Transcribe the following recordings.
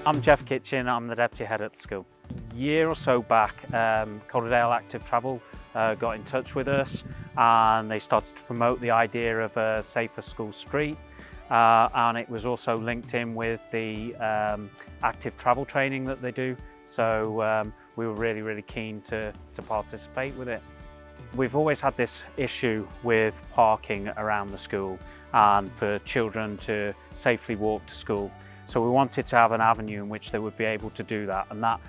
I'm Jeff Kitchen, I'm the deputy head at the school. A year or so back, Calderdale Active Travel got in touch with us and they started to promote the idea of a safer school street, and it was also linked in with the active travel training that they do, so we were really keen to participate with it. We've always had this issue with parking around the school and for children to safely walk to school. So we wanted to have an avenue in which they would be able to do that, and that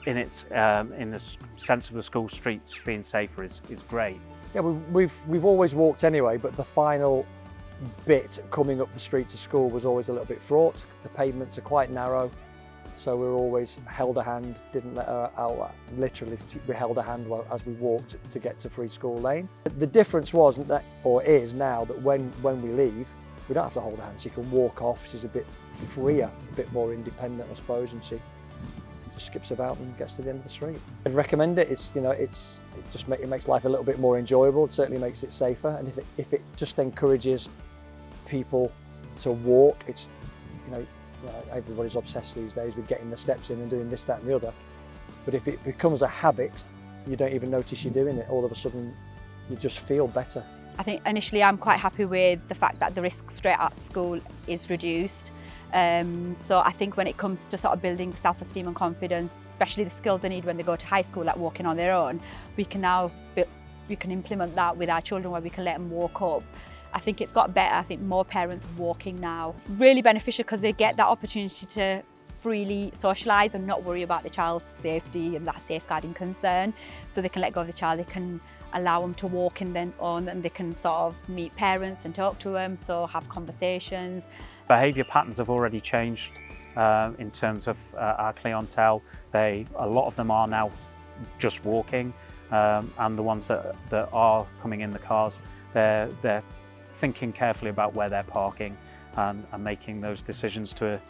in the sense of the school streets being safer is great. Yeah, we've always walked anyway, but the final bit coming up the street to school was always a little bit fraught. The pavements are quite narrow, so we were always held a hand, didn't let her out. Literally, we held a hand as we walked to get to Free School Lane. The difference was that, or is now, that when we leave, we don't have to hold her hand. She can walk off. She's a bit freer, a bit more independent, I suppose, and she just skips about and gets to the end of the street. I'd recommend it. It makes life a little bit more enjoyable. It certainly makes it safer, and if it just encourages people to walk, everybody's obsessed these days with getting the steps in and doing this, that, and the other. But if it becomes a habit, you don't even notice you're doing it. All of a sudden, you just feel better. I think initially I'm quite happy with the fact that the risk straight at school is reduced. So I think when it comes to sort of building self-esteem and confidence, especially the skills they need when they go to high school, like walking on their own, we can implement that with our children where we can let them walk up. I think it's got better. I think more parents are walking now. It's really beneficial because they get that opportunity to freely socialise and not worry about the child's safety and that safeguarding concern. So they can let go of the child, they can allow them to walk in their own, and they can sort of meet parents and talk to them, so have conversations. Behaviour patterns have already changed in terms of our clientele. A lot of them are now just walking, and the ones that are coming in the cars, they're thinking carefully about where they're parking and making those decisions to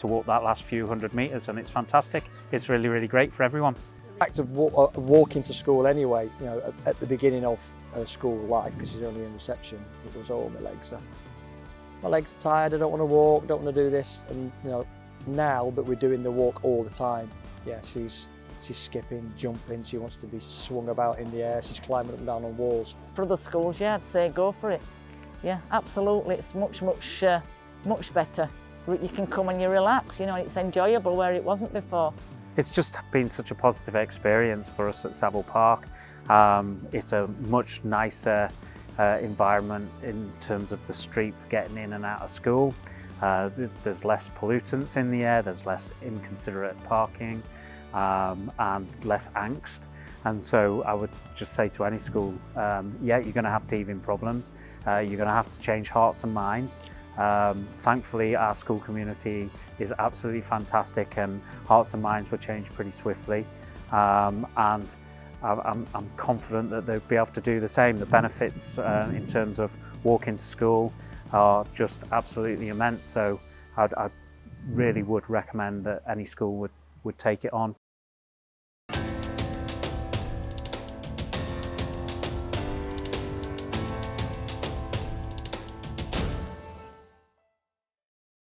walk that last few hundred metres, and it's fantastic. It's really great for everyone. The fact of walking to school anyway, at the beginning of her school life, because she's only in reception, it was, oh, my legs are tired, I don't want to walk, don't want to do this. And now that we're doing the walk all the time, yeah, she's skipping, jumping, she wants to be swung about in the air, she's climbing up and down on walls. For other schools, yeah, I'd say go for it. Yeah, absolutely, it's much better. You can come and you relax, it's enjoyable where it wasn't before. It's just been such a positive experience for us at Savile Park. It's a much nicer environment in terms of the street for getting in and out of school. There's less pollutants in the air, there's less inconsiderate parking, and less angst. And so I would just say to any school, yeah, you're going to have teething problems, you're going to have to change hearts and minds. Thankfully, our school community is absolutely fantastic, and hearts and minds were changed pretty swiftly. And I'm confident that they'll be able to do the same. The benefits in terms of walking to school are just absolutely immense. So I really would recommend that any school would take it on.